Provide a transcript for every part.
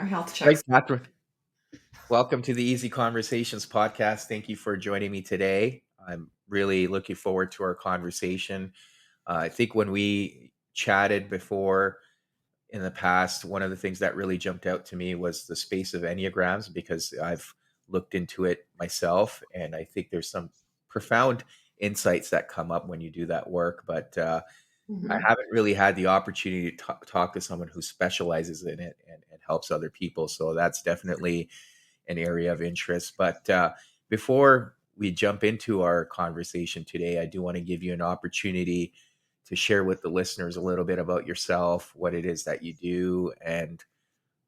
health Right, checks. Kathryn. Welcome to the Easy Conversations podcast. Thank you for joining me today. I'm really looking forward to our conversation. I think when we chatted before in the past, one of the things that really jumped out to me was the space of Enneagrams because I've looked into it myself, and I think there's some profound insights that come up when you do that work. But I Mhm. haven't really had the opportunity to talk to someone who specializes in it and helps other people. So that's definitely an area of interest. But before we jump into our conversation today, I do want to give you an opportunity to share with the listeners a little bit about yourself, what it is that you do, and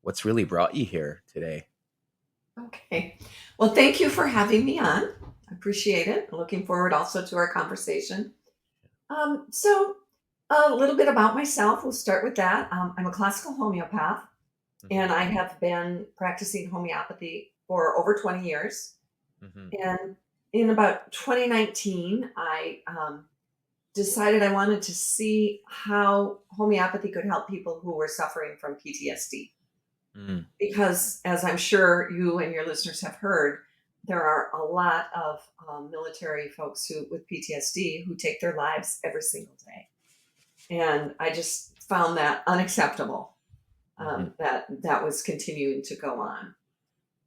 what's really brought you here today. Okay. Well, thank you for having me on. I appreciate it. Looking forward also to our conversation. So, a little bit about myself. We'll start with that. I'm a classical homeopath, Hmm. and I have been practicing homeopathy for over 20 years. Hmm. And in about 2019, I decided I wanted to see how homeopathy could help people who were suffering from PTSD. Mm. Because as I'm sure you and your listeners have heard, there are a lot of military folks who with PTSD who take their lives every single day, and I just found that unacceptable. Hmm. That was continuing to go on,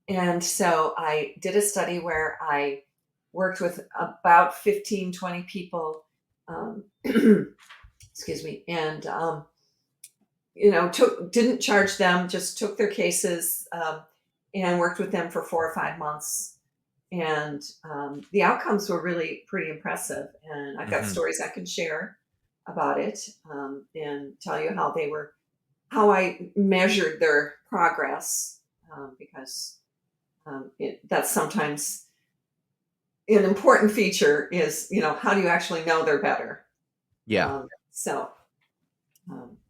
and so I did a study where I worked with about 15, 20 people. Excuse me, and took didn't charge them, just took their cases, and worked with them for 4 or 5 months. And the outcomes were really pretty impressive. And I've got Hmm. stories I can share about it, and tell you how I measured their progress, because that's sometimes an important feature is, how do you actually know they're better? Yeah. So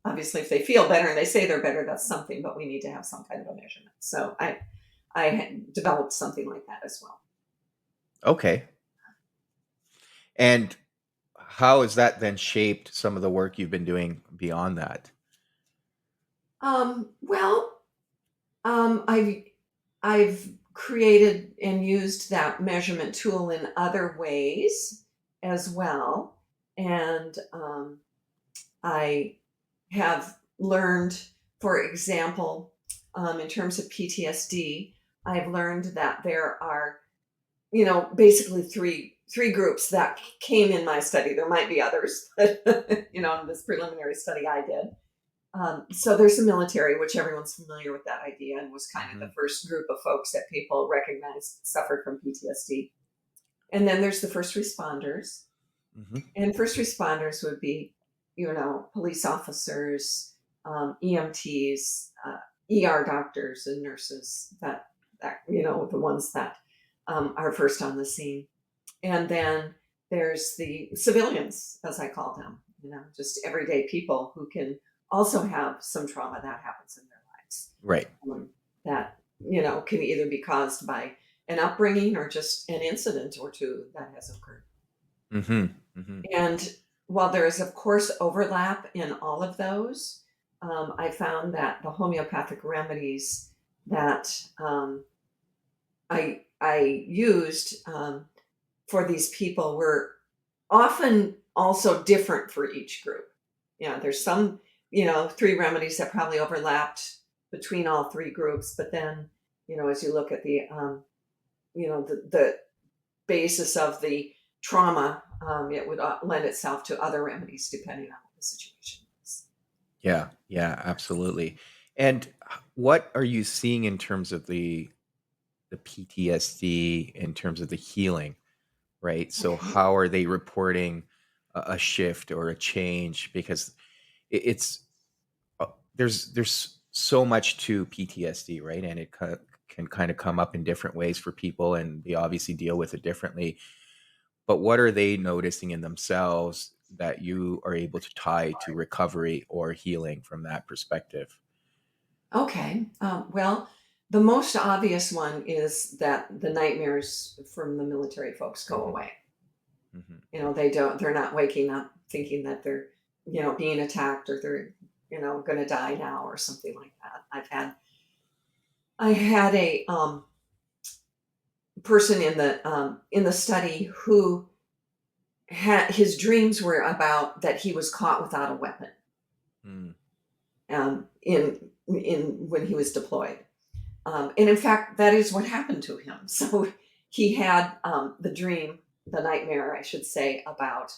obviously, if they feel better and they say they're better, that's something, but we need to have some kind of a measurement. So I had developed something like that as well. Okay. And how has that then shaped some of the work you've been doing beyond that? Well, I've created and used that measurement tool in other ways as well, and I have learned, for example, in terms of PTSD, I've learned that there are basically three groups that came in my study. There might be others, but in this preliminary study I did. So there's the military, which everyone's familiar with that idea, and was kind of the Hmm. first group of folks that people recognized suffered from PTSD. And then there's the first responders, Hmm. and first responders would be, police officers, EMTs, ER doctors, and nurses. That the ones that are first on the scene. And then there's the civilians, as I call them, just everyday people who can also have some trauma that happens in their lives, Right. that, can either be caused by an upbringing or just an incident or two that has occurred. Hmm. Hmm. And while there is, of course, overlap in all of those, I found that the homeopathic remedies that I used for these people were often also different for each group. There's some, three remedies that probably overlapped between all three groups, but then, as you look at the basis of the trauma, it would lend itself to other remedies depending on what the situation is. Yeah, yeah, absolutely. And what are you seeing in terms of the PTSD in terms of the healing, right? So Okay. how are they reporting a shift or a change? Because it's there's so much to PTSD, right? And it can kind of come up in different ways for people, and they obviously deal with it differently. But what are they noticing in themselves that you are able to tie to recovery or healing from that perspective? Okay. Well, the most obvious one is that the nightmares from the military folks go Hmm. away. Hmm. They're not waking up thinking that they're, being attacked or they're, going to die now or something like that. I've had I had a person in the study who had his dreams were about that he was caught without a weapon Mm. in when he was deployed. And in fact, that is what happened to him. So he had the nightmare, I should say, about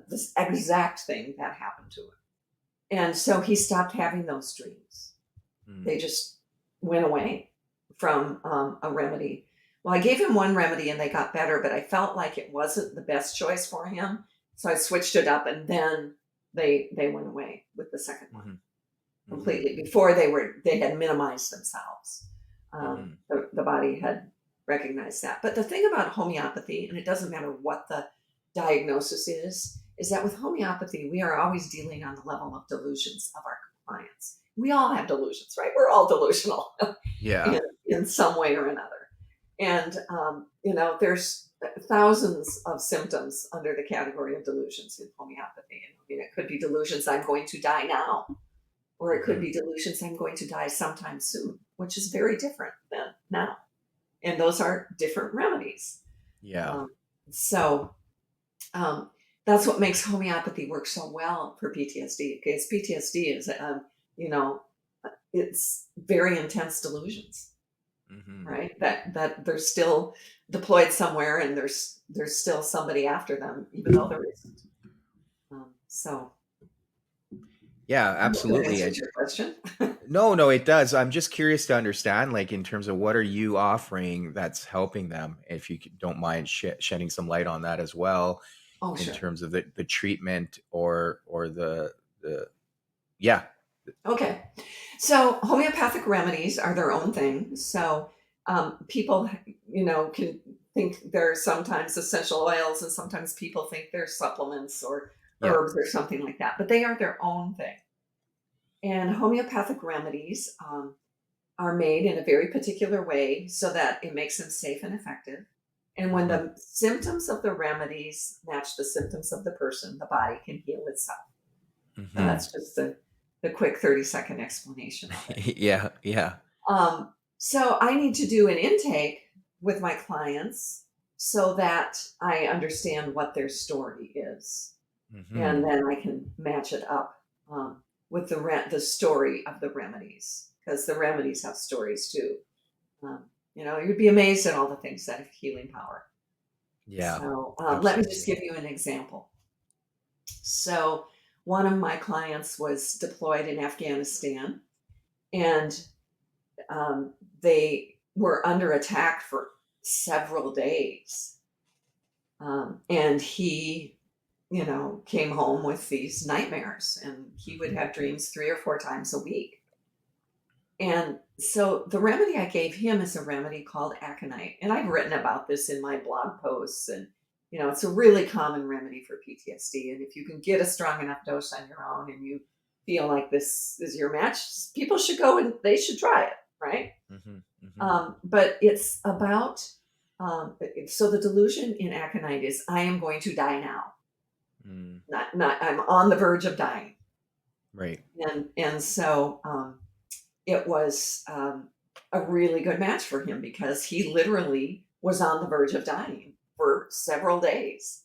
this exact thing that happened to him. And so he stopped having those dreams. Mm. They just went away from a remedy. Well, I gave him one remedy and they got better, but I felt like it wasn't the best choice for him. So I switched it up, and then they went away with the second one. Mm-hmm. Completely. Before they had minimized themselves. Mm-hmm. The body had recognized that. But the thing about homeopathy, and it doesn't matter what the diagnosis is that with homeopathy, we are always dealing on the level of delusions of our clients. We all have delusions, right? We're all delusional Yeah. in some way or another. And, there's thousands of symptoms under the category of delusions in homeopathy. It could be delusions, I'm going to die now. Or it could be delusions, I'm going to die sometime soon, which is very different than now. And those are different remedies. Yeah. So that's what makes homeopathy work so well for PTSD, because PTSD is, it's very intense delusions, right? That they're still deployed somewhere, and there's still somebody after them, even though there isn't. So. Yeah, That absolutely. answers your question. No, it does. I'm just curious to understand, like, in terms of what are you offering that's helping them, if you don't mind shedding some light on that as well, Oh, in sure. terms of the treatment or the yeah. Okay. So homeopathic remedies are their own thing. So people, can think they're sometimes essential oils, and sometimes people think they're supplements or Yeah. herbs or something like that, but they are their own thing. And homeopathic remedies are made in a very particular way so that it makes them safe and effective. And when the symptoms of the remedies match the symptoms of the person, the body can heal itself. So that's just the quick 30-second explanation of it. Yeah. So I need to do an intake with my clients so that I understand what their story is. And then I can match it up with the story of the remedies, because the remedies have stories too. You'd be amazed at all the things that have healing power. Yeah. So let me just give you an example. So one of my clients was deployed in Afghanistan, and they were under attack for several days. And he came home with these nightmares, and he would have dreams 3 or 4 times a week. And so the remedy I gave him is a remedy called aconite. And I've written about this in my blog posts, and it's a really common remedy for PTSD. And if you can get a strong enough dose on your own and you feel like this is your match, people should go and they should try it, right? But it's about so the delusion in aconite is, I am going to die now. Not I'm on the verge of dying. Right. And so it was a really good match for him, because he literally was on the verge of dying for several days.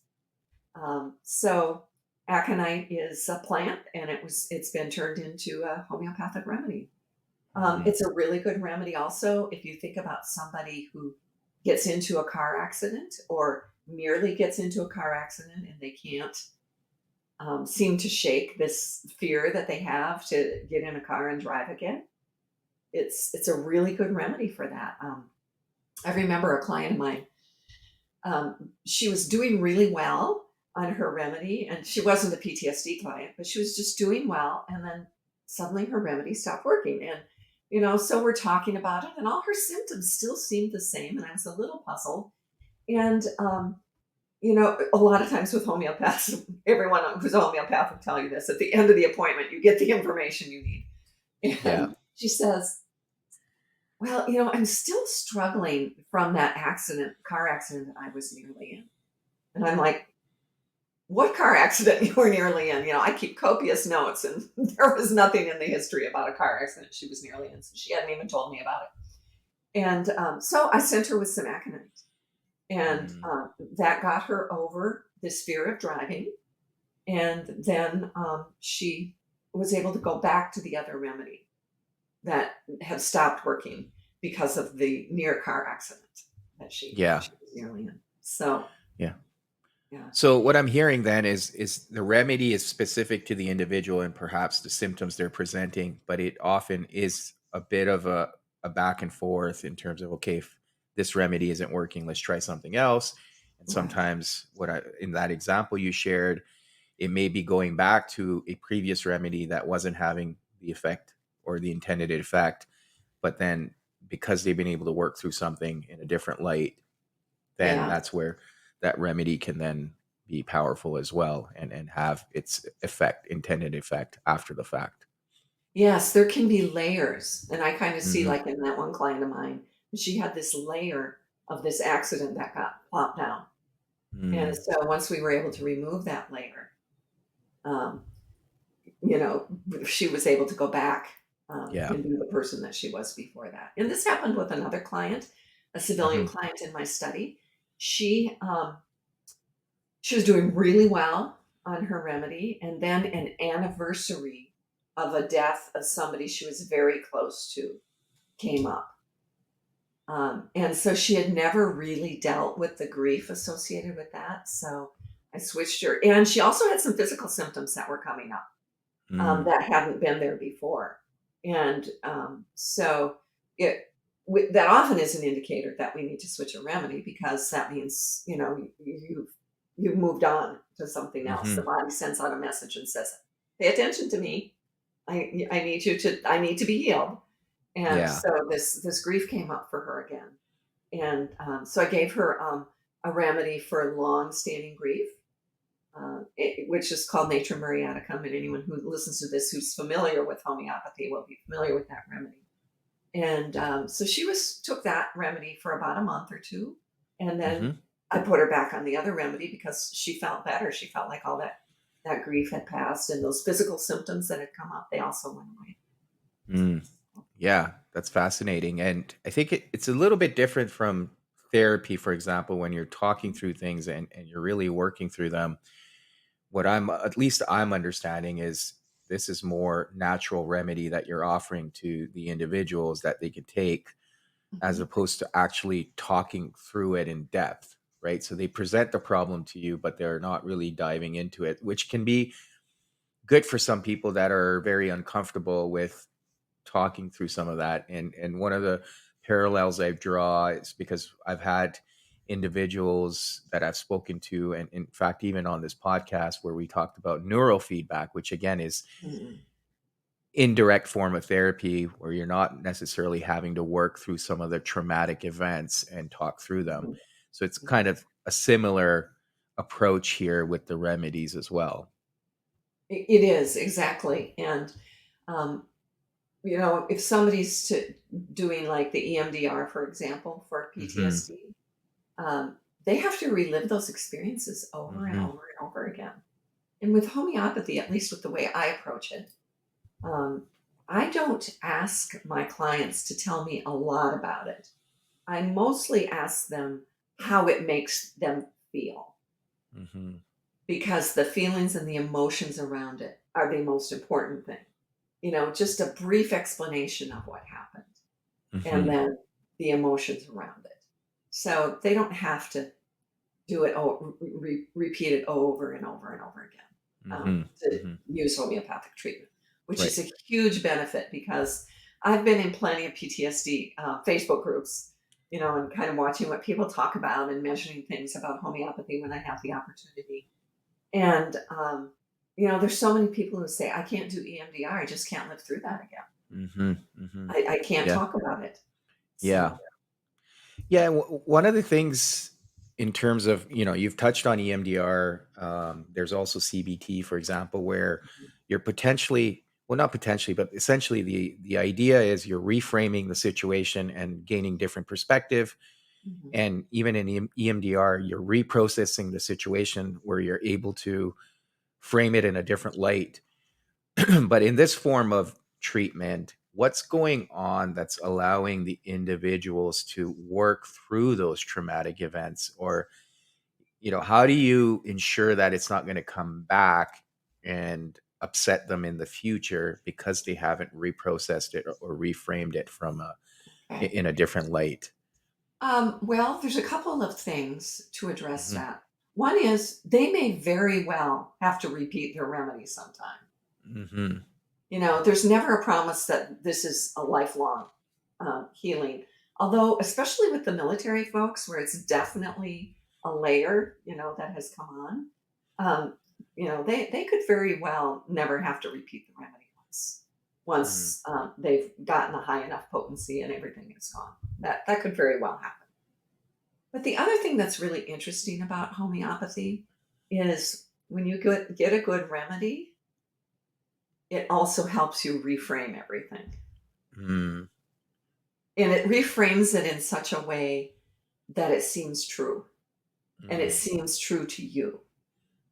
So aconite is a plant, and it's been turned into a homeopathic remedy. It's a really good remedy also if you think about somebody who gets into a car accident, or merely gets into a car accident, and they can't seem to shake this fear that they have to get in a car and drive again. It's a really good remedy for that. I remember a client of mine, she was doing really well on her remedy, and she wasn't a PTSD client, but she was just doing well, and then suddenly her remedy stopped working. And so we're talking about it, and all her symptoms still seemed the same, and I was a little puzzled. And a lot of times with homeopaths, everyone who's a homeopath will tell you this: at the end of the appointment, you get the information you need. And she says, well, I'm still struggling from that car accident that I was nearly in. And I'm like, what car accident you were nearly in? I keep copious notes, and there was nothing in the history about a car accident she was nearly in. So she hadn't even told me about it. And so I sent her with some aconite, and Mm. that got her over this fear of driving. And then she was able to go back to the other remedy that had stopped working because of the near car accident that Yeah. she was nearly in. So Yeah. yeah, So what I'm hearing then is the remedy is specific to the individual and perhaps the symptoms they're presenting, but it often is a bit of a back and forth in terms of, okay, if this remedy isn't working, let's try something else. And right, sometimes in that example you shared, it may be going back to a previous remedy that wasn't having the effect or the intended effect, but then because they've been able to work through something in a different light, then yeah. that's where that remedy can then be powerful as well and have its intended effect after the fact. Yes, there can be layers, and I kind of see, Hmm. like in that one client of mine, she had this layer of this accident that got plopped down. And Mm. so once we were able to remove that layer, um, you know, she was able to go back Yeah. and be the person that she was before that. And this happened with another client, a civilian Hmm. client in my study. She she was doing really well on her remedy, and then an anniversary of a death of somebody she was very close to came up. And so she had never really dealt with the grief associated with that. So I switched her. And she also had some physical symptoms that were coming up Mm. that hadn't been there before. And so that often is an indicator that we need to switch a remedy, because that means, you've moved on to something else. The Hmm. body sends out a message and says, pay attention to me. I need to be healed. And Yeah. so this grief came up for her again. And so I gave her a remedy for long-standing grief, which is called Nature Muriaticum. And anyone who listens to this who's familiar with homeopathy will be familiar with that remedy. And so she took that remedy for about a month or two, and then Hmm. I put her back on the other remedy because she felt better. She felt like all that grief had passed, and those physical symptoms that had come up, they also went away. Mm. Yeah, that's fascinating. And I think it's a little bit different from therapy, for example, when you're talking through things and you're really working through them. What at least I'm understanding is this is more natural remedy that you're offering to the individuals that they can take, as Mhm. opposed to actually talking through it in depth, right? So they present the problem to you, but they're not really diving into it, which can be good for some people that are very uncomfortable with talking through some of that. And one of the parallels I draw is because I've had individuals that I've spoken to, and in fact, even on this podcast where we talked about neurofeedback, which again is Mhm. indirect form of therapy where you're not necessarily having to work through some of the traumatic events and talk through them. Mhm. So it's Mhm. kind of a similar approach here with the remedies as well. It is exactly. And um, if somebody's doing like the EMDR, for example, for Hmm. PTSD, um, they have to relive those experiences over and Hmm. over and over again. And with homeopathy, at least with the way I approach it, um, I don't ask my clients to tell me a lot about it. I mostly ask them how it makes them feel, Hmm. because the feelings and the emotions around it are the most important thing. Just a brief explanation of what happened, and Hmm. then the emotions around it. So they don't have to do it, repeat it over and over and over again, Hmm. to Hmm. use homeopathic treatment, which Right. is a huge benefit, because I've been in plenty of PTSD Facebook groups, and kind of watching what people talk about and measuring things about homeopathy when I have the opportunity. And, there's so many people who say, I can't do EMDR. I just can't live through that again. Hmm. Hmm. I can't Yeah. talk about it. Yeah. So, Yeah. One of the things in terms of, you've touched on EMDR. There's also CBT, for example, where you're potentially, well, not potentially, but essentially the idea is you're reframing the situation and gaining different perspective. mhm, And even in EMDR, you're reprocessing the situation where you're able to frame it in a different light. But in this form of treatment, what's going on that's allowing the individuals to work through those traumatic events? Or, how do you ensure that it's not going to come back and upset them in the future because they haven't reprocessed it or reframed it from Okay. in a different light? Well, there's a couple of things to address Hmm. that. One is they may very well have to repeat their remedy sometime. Hmm. There's never a promise that this is a lifelong healing. Although, especially with the military folks, where it's definitely a layer, that has come on, they could very well never have to repeat the remedy once they've gotten a high enough potency and everything is gone. That could very well happen. But the other thing that's really interesting about homeopathy is when you get a good remedy, it also helps you reframe everything. Mm. And it reframes it in such a way that it seems true and it Mm. seems true to you,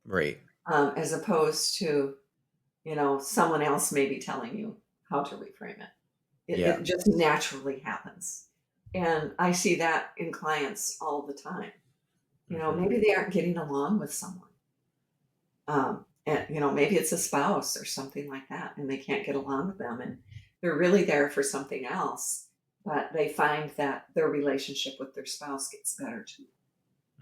Right. as opposed to, someone else maybe telling you how to reframe it. Yeah. It just naturally happens. And I see that in clients all the time. Hmm. Maybe they aren't getting along with someone. And maybe it's a spouse or something like that, and they can't get along with them, and they're really there for something else, but they find that their relationship with their spouse gets better too.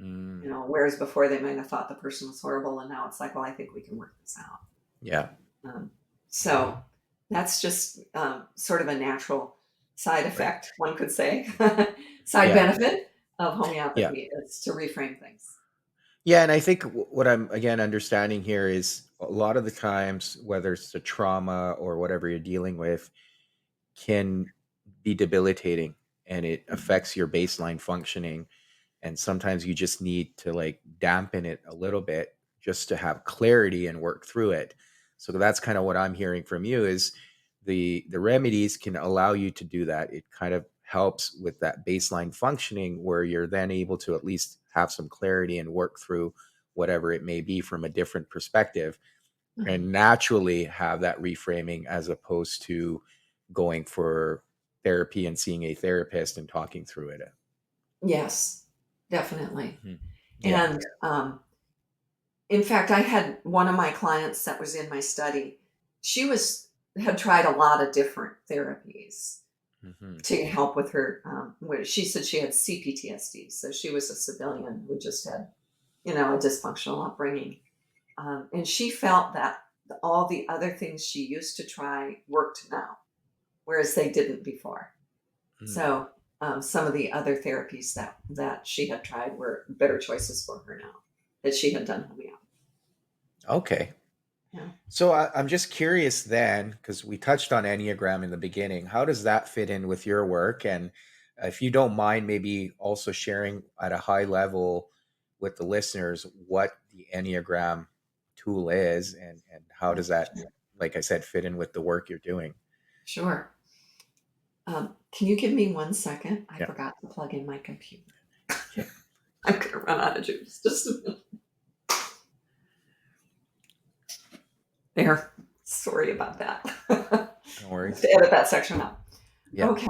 Mm. Whereas before they might have thought the person was horrible, and now it's like, well, I think we can work this out. Yeah. Um, so that's just sort of a natural side Right. effect, one could say, side Yeah. benefit of Yeah. homeopathy is to reframe things. Yeah, and I think what I'm again understanding here is a lot of the times, whether it's the trauma or whatever you're dealing with, can be debilitating and it affects your baseline functioning. And sometimes you just need to like dampen it a little bit just to have clarity and work through it. So that's kind of what I'm hearing from you is the remedies can allow you to do that. It kind of helps with that baseline functioning where you're then able to at least have some clarity and work through whatever it may be from a different perspective Mhm. and naturally have that reframing as opposed to going for therapy and seeing a therapist and talking through it. Yes, definitely. Mhm. Yeah. And in fact, I had one of my clients that was in my study. She had tried a lot of different therapies Hmm. to help with her. Where she said she had CPTSD, so she was a civilian who just had, a dysfunctional upbringing, and she felt that all the other things she used to try worked now, whereas they didn't before. Mm. So some of the other therapies that she had tried were better choices for her now that she had done homeopathy. Okay. Yeah. So I'm just curious then, because we touched on Enneagram in the beginning. How does that fit in with your work? And if you don't mind, maybe also sharing at a high level with the listeners what the Enneagram tool is and how does that, Sure. like I said, fit in with the work you're doing? Sure. Can you give me 1 second? I Yeah. forgot to plug in my computer. Okay. I'm gonna run out of juice. Just a minute. There. Sorry about that. No I have worries. to edit that section out. Yeah. Okay.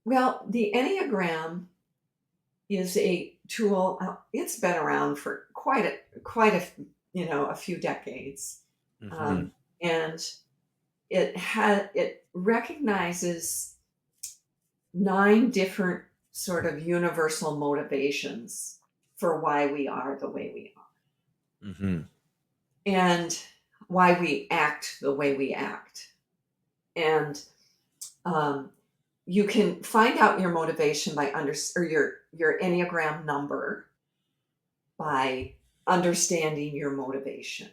Well, the Enneagram is a tool. It's been around for a few decades, Hmm. um, and it recognizes 9 different sort of universal motivations for why we are the way we are Hmm. and why we act the way we act. And um, you can find out your motivation or your Enneagram number by understanding your motivation.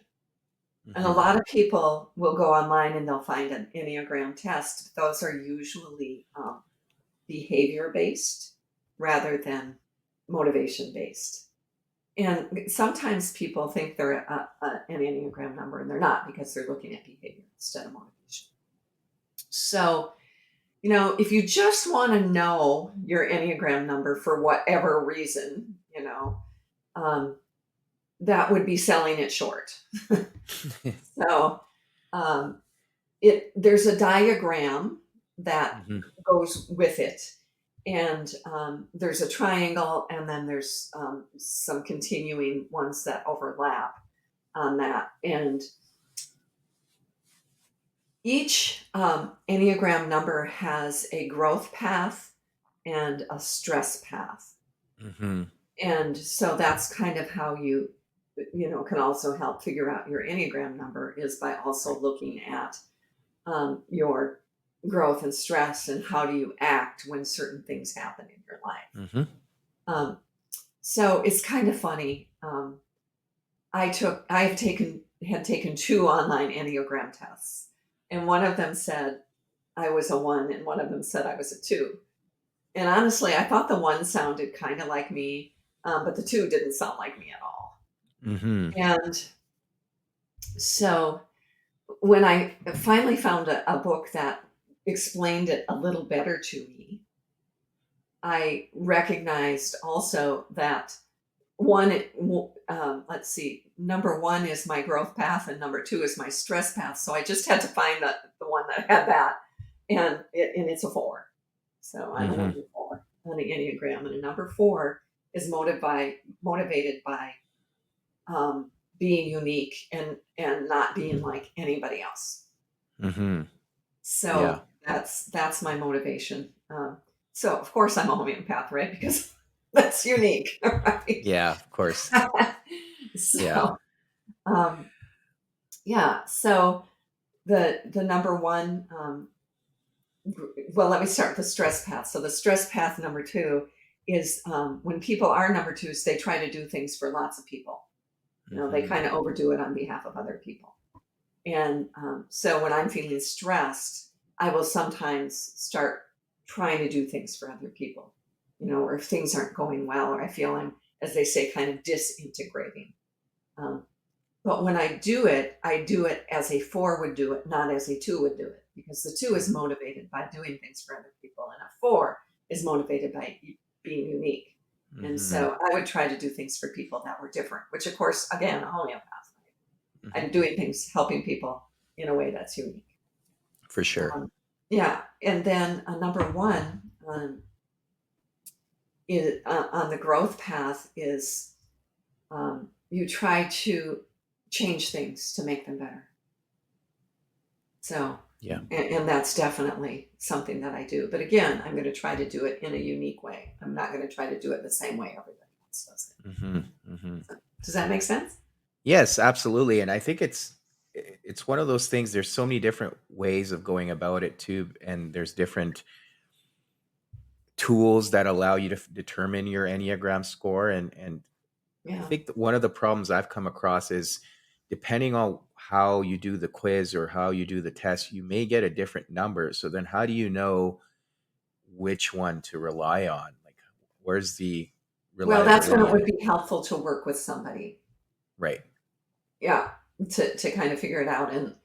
And a Hmm. lot of people will go online and they'll find an Enneagram test. Those are usually behavior based rather than motivation based. And sometimes people think they're an Enneagram number and they're not because they're looking at behavior instead of motivation. So, if you just want to know your Enneagram number for whatever reason, um, that would be selling it short. So, um, there's a diagram that Hmm. goes with it. And there's a triangle, and then there's some continuing ones that overlap on that. And each Enneagram number has a growth path and a stress path. Hmm. And so that's kind of how you can also help figure out your Enneagram number, is by also Right. looking at your growth and stress, and how do you act when certain things happen in your life. Hmm. Um, so it's kind of funny. I had taken two online Enneagram tests, and one of them said I was a one, and one of them said I was a two. And honestly, I thought the one sounded kind of like me, but the two didn't sound like me at all. Hmm. And so when I finally found a book that explained it a little better to me, I recognized also that let's see, number one is my growth path, and number two is my stress path. So I just had to find the one that had that, and it's a four. So I'm a Hmm. number four on the Enneagram, and a number four is motivated by being unique, and not being like anybody else. Hmm. Yeah. So that's my motivation. So of course I'm a homeopath, right? Because that's unique, right? Yeah, of course. Yeah. So um, yeah. So the number one. Well, let me start with the stress path. So the stress path number two is when people are number twos, they try to do things for lots of people. They Hmm. kind of overdo it on behalf of other people. And so when I'm feeling stressed, I will sometimes start trying to do things for other people, or if things aren't going well, or I feel I'm, as they say, kind of disintegrating. Um, but when I do it as a four would do it, not as a two would do it, because the two is motivated by doing things for other people, and a four is motivated by being unique. And Hmm. so I would try to do things for people that were different, which, of course, again, a homeopath. I'm Hmm. doing things, helping people in a way that's unique. For sure. Um, yeah, and then number one is, on the growth path is you try to change things to make them better. So, Yeah. and that's definitely something that I do. But again, I'm going to try to do it in a unique way. I'm not going to try to do it the same way everybody else does it. Hmm. Hmm. So, does that make sense? Yes, absolutely. And I think it's one of those things. There's so many different ways of going about it too, and there's different tools that allow you to determine your Enneagram score. And I Yeah. think that one of the problems I've come across is depending on how you do the quiz or how you do the test, you may get a different number. So then how do you know which one to rely on? Like, where's the Well, that's when reliability it in would it? be helpful to work with somebody. Right. Yeah, to kind of figure it out. And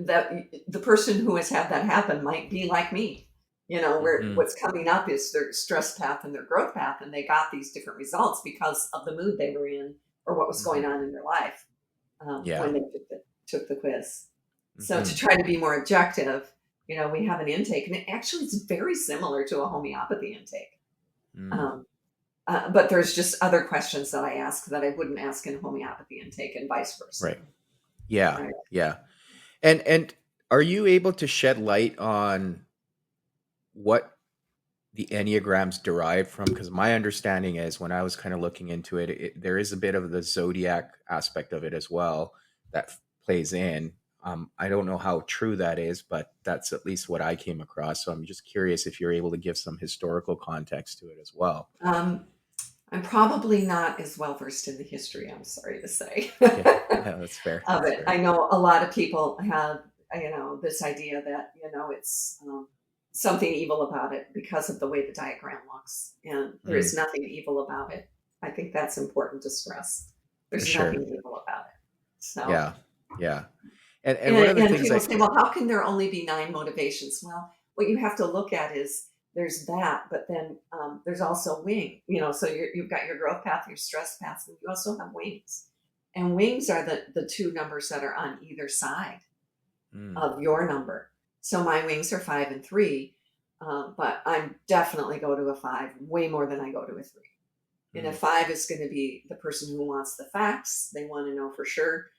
that the person who has had that happen might be like me, where Hmm. what's coming up is their stress path and their growth path, and they got these different results because of the mood they were in, or what was going Hmm. on in their life Yeah. when they took the quiz. So to Hmm. try to be more objective, we have an intake, and it actually is very similar to a homeopathy intake. Mm. Um, but there's just other questions that I ask that I wouldn't ask in homeopathy intake, and vice versa. Right. Yeah. Right. Yeah. And are you able to shed light on what the Enneagrams derive from? Because my understanding is when I was kind of looking into it, there is a bit of the zodiac aspect of it as well that plays in. I don't know how true that is, but that's at least what I came across. So I'm just curious if you're able to give some historical context to it as well. Um, I'm probably not as well versed in the history, I'm sorry to say, Okay. Yeah, that's fair. of That's it. fair. I know a lot of people have, this idea that, it's something evil about it because of the way the diagram looks. And there is Mm, nothing evil about it. I think that's important to stress. for There's sure. nothing evil about it. So, Yeah. Yeah. And one of and, the and things people I say, well, how can there only be nine motivations? Well, what you have to look at is there's that, but then there's also wing. So you've got your growth path, your stress path, and you also have wings. And wings are the two numbers that are on either side mm, of your number. So my wings are 5 and 3, but I'm definitely go to a 5 way more than I go to a 3. And a Mm. 5 is going to be the person who wants the facts. They want to know for sure,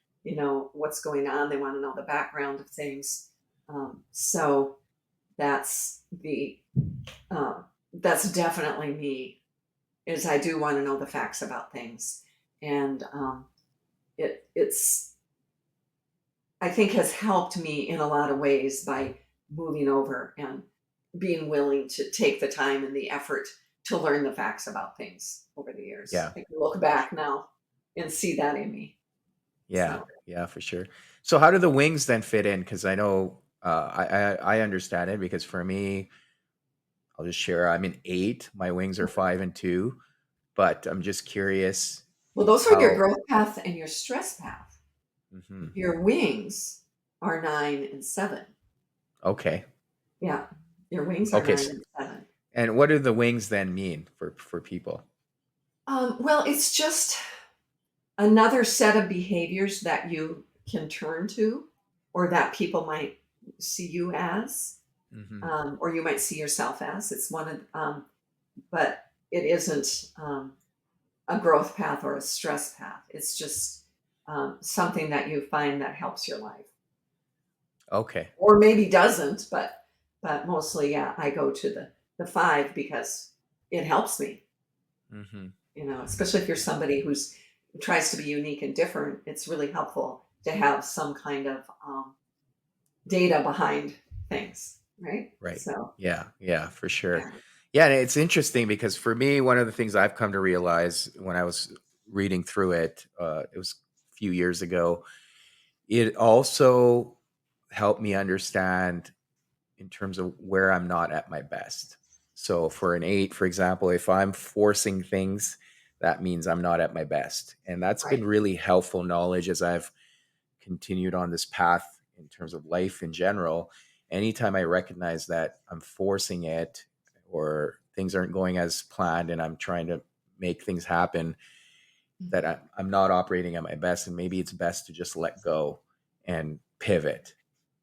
what's going on. They want to know the background of things. So that's the that's definitely me. Is I do want to know the facts about things, and it's I think has helped me in a lot of ways by moving over and being willing to take the time and the effort to learn the facts about things over the years. Yeah. I can look back now and see that in me. Yeah. So, Yeah, for sure. So how do the wings then fit in? Because I know I understand it because for me, I'll just share. I'm an 8. My wings are 5 and 2, but I'm just curious well, those are your how. growth path and your stress path. Mhm. Your wings are 9 and 7. Okay. Yeah, your wings are Okay. 9 and 7. And what do the wings then mean for people? Well, it's just another set of behaviors that you can turn to, or that people might see you as, Hmm. or you might see yourself as. It's one of, but it isn't a growth path or a stress path. It's just something that you find that helps your life, Okay. or maybe doesn't. But mostly, yeah, I go to the 5 because it helps me. Hmm. Especially if you're somebody who's tries to be unique and different, it's really helpful to have some kind of data behind things, right? Right. So, Yeah. Yeah, for sure. yeah, Yeah. And it's interesting because for me, one of the things I've come to realize when I was reading through it, it was a few years ago, it also helped me understand in terms of where I'm not at my best. So for an 8, for example, if I'm forcing things, that means I'm not at my best. And that's been right. really helpful knowledge as I've continued on this path in terms of life in general. Anytime I recognize that I'm forcing it or things aren't going as planned and I'm trying to make things happen, that I'm not operating at my best. And maybe it's best to just let go and pivot.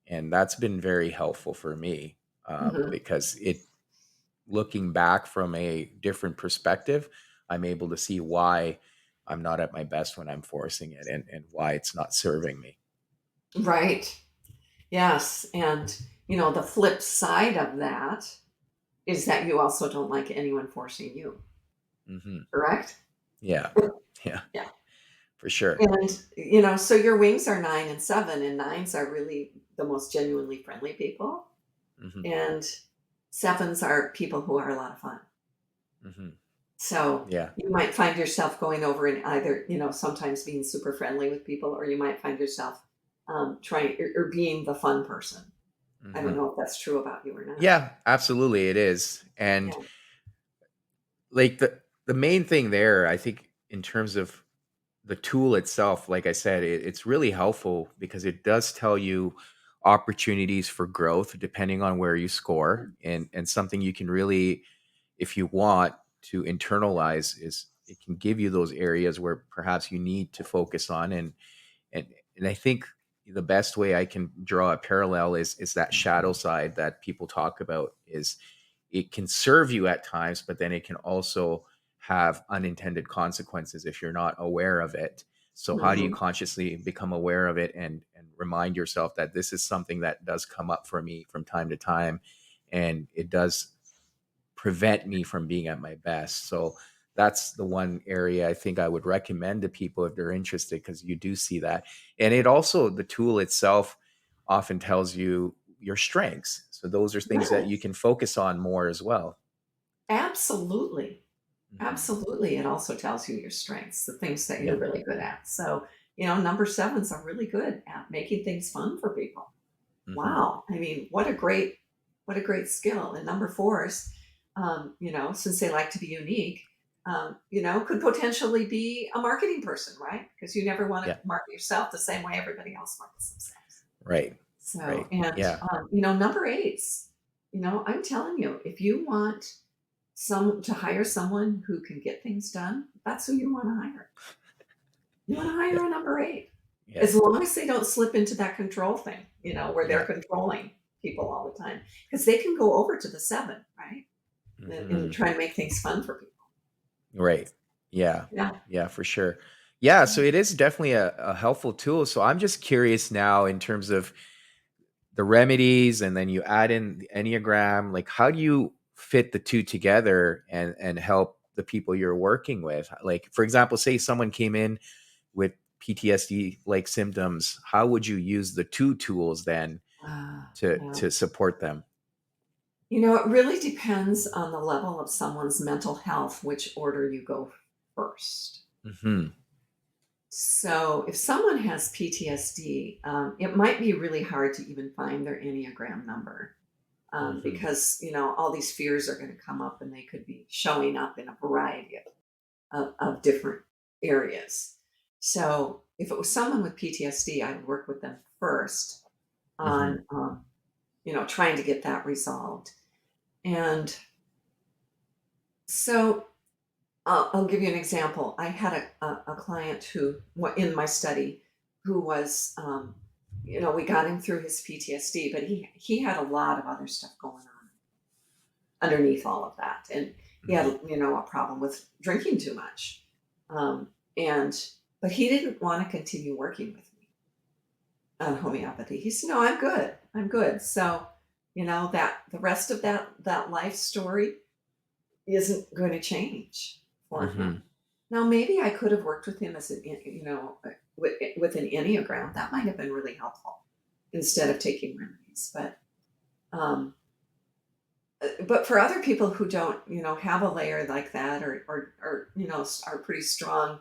And that's been very helpful for me Mhm. because looking back from a different perspective, I'm able to see why I'm not at my best when I'm forcing it and why it's not serving me. Right. Yes. And, the flip side of that is that you also don't like anyone forcing you, Hmm. correct? Yeah. Yeah, Yeah. for sure. And, so your wings are 9 and 7, and nines are really the most genuinely friendly people. Hmm. And sevens are people who are a lot of fun. Hmm. So Yeah. you might find yourself going over and either, sometimes being super friendly with people, or you might find yourself trying or being the fun person. I don't Hmm. know if that's true about you or not. Yeah, absolutely. It is. And Yeah. like the main thing there, I think, in terms of the tool itself, like I said, it's really helpful because it does tell you opportunities for growth depending on where you score, and something you can really, if you want to internalize, is it can give you those areas where perhaps you need to focus on, and and I think the best way I can draw a parallel is that shadow side that people talk about. Is it can serve you at times, but then it can also have unintended consequences if you're not aware of it. So how do you Mhm. consciously become aware of it and remind yourself that this is something that does come up for me from time to time, and it does prevent me from being at my best. So that's the one area I think I would recommend to people if they're interested, because you do see that. And it also, the tool itself often tells you your strengths. So those are things that you Yes, can focus on more as well. absolutely. Hmm. Absolutely. It also tells you your strengths, the things that you're Yeah. really good at. So, number sevens are really good at making things fun for people. Hmm. Wow. I mean, what a great skill. And number fours, since they like to be unique, could potentially be a marketing person, right? Because you never want to Yeah. market yourself the same way everybody else markets themselves. Right. So, Right. and Yeah. number eights, I'm telling you, if you want to hire someone who can get things done, that's who you want to hire. You want to Yeah. hire a number 8, Yeah. as long as they don't slip into that control thing, where they're Yeah. controlling. people all the time because they can go over to the 7, right? And Hmm. try to make things fun for people. Right. Yeah. Yeah. Yeah, for sure. Yeah. So it is definitely a helpful tool. So I'm just curious now in terms of the remedies and then you add in the Enneagram, like how do you fit the two together and help the people you're working with? Like, for example, say someone came in with PTSD like symptoms, how would you use the two tools then Yeah. to support them? It really depends on the level of someone's mental health, which order you go first. Hmm. So, if someone has PTSD, it might be really hard to even find their Enneagram number Hmm. because, all these fears are going to come up and they could be showing up in a variety of different areas. So, if it was someone with PTSD, I would work with them first Hmm. on, trying to get that resolved. And so, I'll give you an example. I had a client who, in my study, who was, we got him through his PTSD, but he had a lot of other stuff going on underneath all of that, and he Hmm. had, a problem with drinking too much, and but he didn't want to continue working with me on homeopathy. He said, "No, I'm good. I'm good." So, that the rest of that life story isn't going to change for him. Hmm. Now, maybe I could have worked with him as with an Enneagram. That might have been really helpful instead of taking remedies. Um, but for other people who don't, have a layer like that, or are pretty strong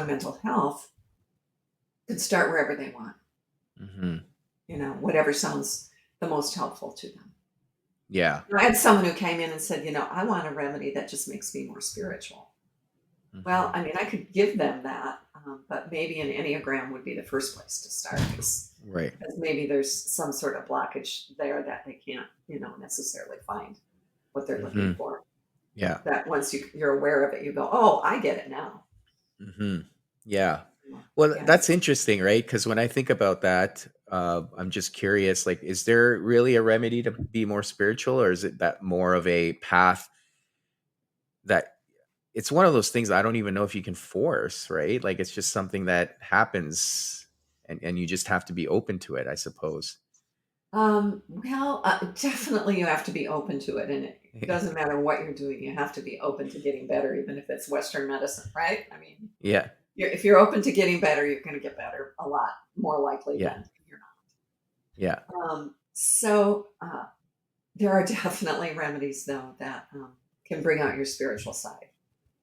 mental health, could start wherever they want. Hmm. Whatever sounds the most helpful to them. Yeah. I had someone who came in and said, I want a remedy that just makes me more spiritual. Well, Hmm. I mean, I could give them that, but maybe an Enneagram would be the first place to start because Right. maybe there's some sort of blockage there that they can't, necessarily find what they're looking Hmm. for. Yeah. That once you're aware of it, you go, oh, I get it now. Hmm. Yeah. Yeah. Well, Yeah. that's interesting, right? Because when I think about that, I'm just curious, like, is there really a remedy to be more spiritual, or is it that more of a path that it's one of those things I don't even know if you can force, right? Like, it's just something that happens and you just have to be open to it, I suppose. Well, definitely you have to be open to it. And it doesn't matter what you're doing, you have to be open to getting better, even if it's Western medicine, right? I mean, Yeah. if you're open to getting better, you're going to get better a lot more likely Yeah. than if you're Yeah. not. So there are definitely remedies, though, that can bring out your spiritual side.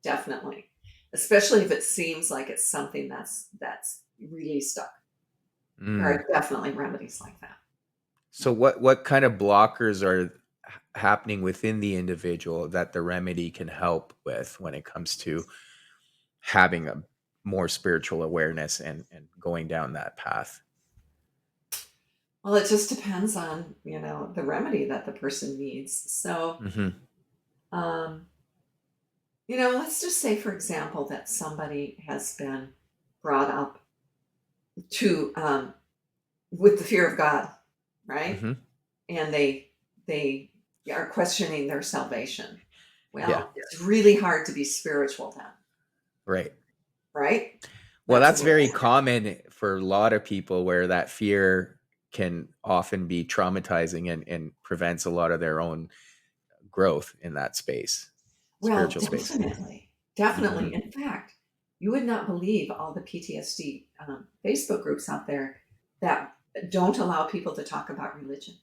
Definitely, especially if it seems like it's something that's really stuck. There Mm. are definitely remedies like that. So what kind of blockers are happening within the individual that the remedy can help with when it comes to having a more spiritual awareness and going down that path? Well, it just depends on the remedy that the person needs. So, Hmm. um, let's just say, for example, that somebody has been brought up to with the fear of God, right? Hmm. And they are questioning their salvation. Yeah. Well, it's really hard to be spiritual then, Right. right? Well, That's a that's little very scary. common for a lot of people where that fear can often be traumatizing and prevents a lot of their own growth in that space, Well, spiritual space. definitely, Hmm. definitely. In fact, you would not believe all the PTSD Facebook groups out there that don't allow people to talk about religion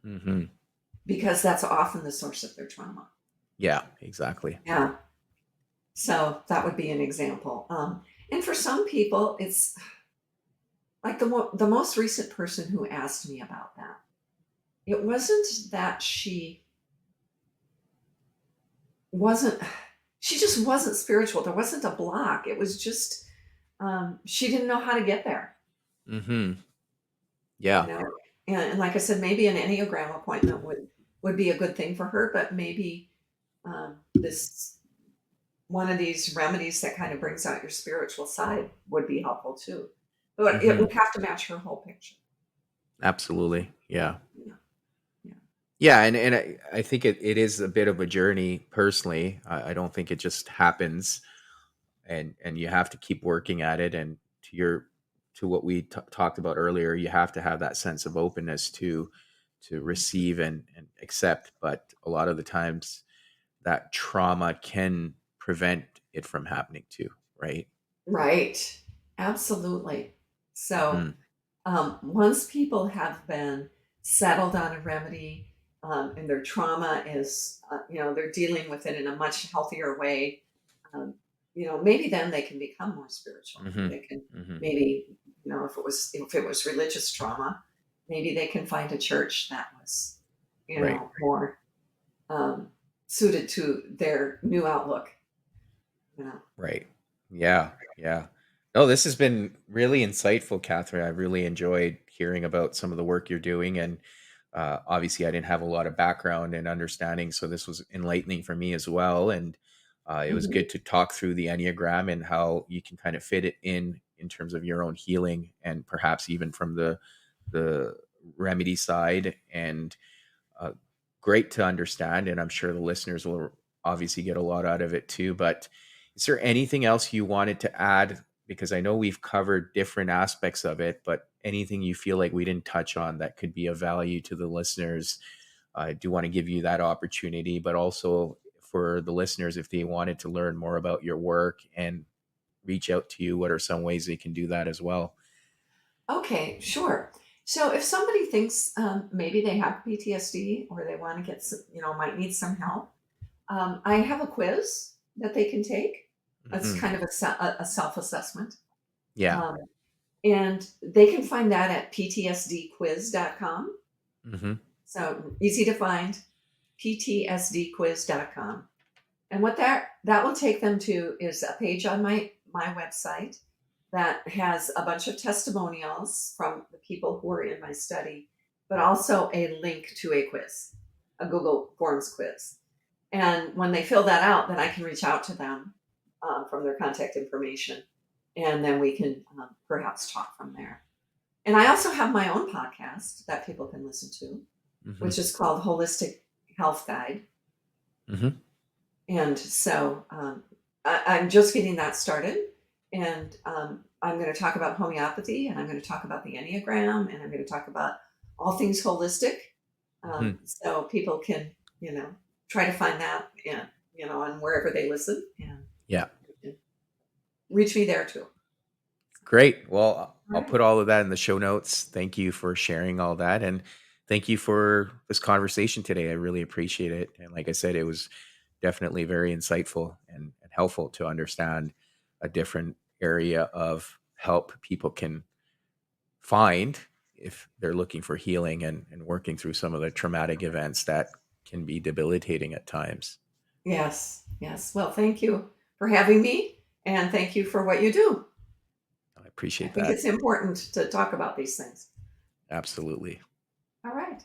Hmm. because that's often the source of their trauma. Yeah, exactly. Yeah. So that would be an example. And for some people, it's like the most recent person who asked me about that. It wasn't that wasn't she just wasn't spiritual. There wasn't a block. It was just she didn't know how to get there. Hmm. You Yeah. know, and like I said, maybe an Enneagram appointment would be a good thing for her, but maybe this one of these remedies that kind of brings out your spiritual side would be helpful too. But it Hmm. would have to match her whole picture. Absolutely. Yeah. Yeah, yeah. Yeah. And I think it is a bit of a journey personally. I don't think it just happens, and you have to keep working at it. And to what we talked about earlier, you have to have that sense of openness to receive and accept. But a lot of the times that trauma can prevent it from happening too, right? Right. Absolutely. So, Hmm. once people have been settled on a remedy, and their trauma is, they're dealing with it in a much healthier way, um, maybe then they can become more spiritual. Hmm. They can Hmm. maybe, if it was religious trauma, maybe they can find a church that was, Right. more um, suited to their new outlook. You know. Right. Yeah. Yeah. No, this has been really insightful, Catherine. I really enjoyed hearing about some of the work you're doing. And obviously, I didn't have a lot of background and understanding. So this was enlightening for me as well. And it was Mhm. good to talk through the Enneagram and how you can kind of fit it in terms of your own healing, and perhaps even from the remedy side. And uh, great to understand, and I'm sure the listeners will obviously get a lot out of it too. But is there anything else you wanted to add? Because I know we've covered different aspects of it, but anything you feel like we didn't touch on that could be of value to the listeners, I do want to give you that opportunity. But also for the listeners, if they wanted to learn more about your work and reach out to you, what are some ways they can do that as well? Okay, sure. So if somebody thinks maybe they have PTSD or they want to get some, might need some help, I have a quiz that they can take. It's Hmm. kind of a self-assessment. Yeah. Um, and they can find that at ptsdquiz.com. Hmm. So easy to find, ptsdquiz.com. And what that will take them to is a page on my website that has a bunch of testimonials from the people who are in my study, but also a link to a quiz, a Google Forms quiz. And when they fill that out, then I can reach out to them from their contact information, and then we can perhaps talk from there. And I also have my own podcast that people can listen to, Hmm. which is called Holistic Health Guide. Hmm. And so I'm just getting that started. And I'm going to talk about homeopathy, and I'm going to talk about the Enneagram, and I'm going to talk about all things holistic. Hmm. So people can, you know, try to find that and, on wherever they listen, and Yeah. you can reach me there too. Great. Well, All I'll right. put all of that in the show notes. Thank you for sharing all that. And thank you for this conversation today. I really appreciate it. And like I said, it was definitely very insightful and helpful to understand a different area of help people can find if they're looking for healing and working through some of the traumatic events that can be debilitating at times. Yes. Yes. Well, thank you for having me, and thank you for what you do. I I appreciate think that. it's important to talk about these things. Absolutely. All right.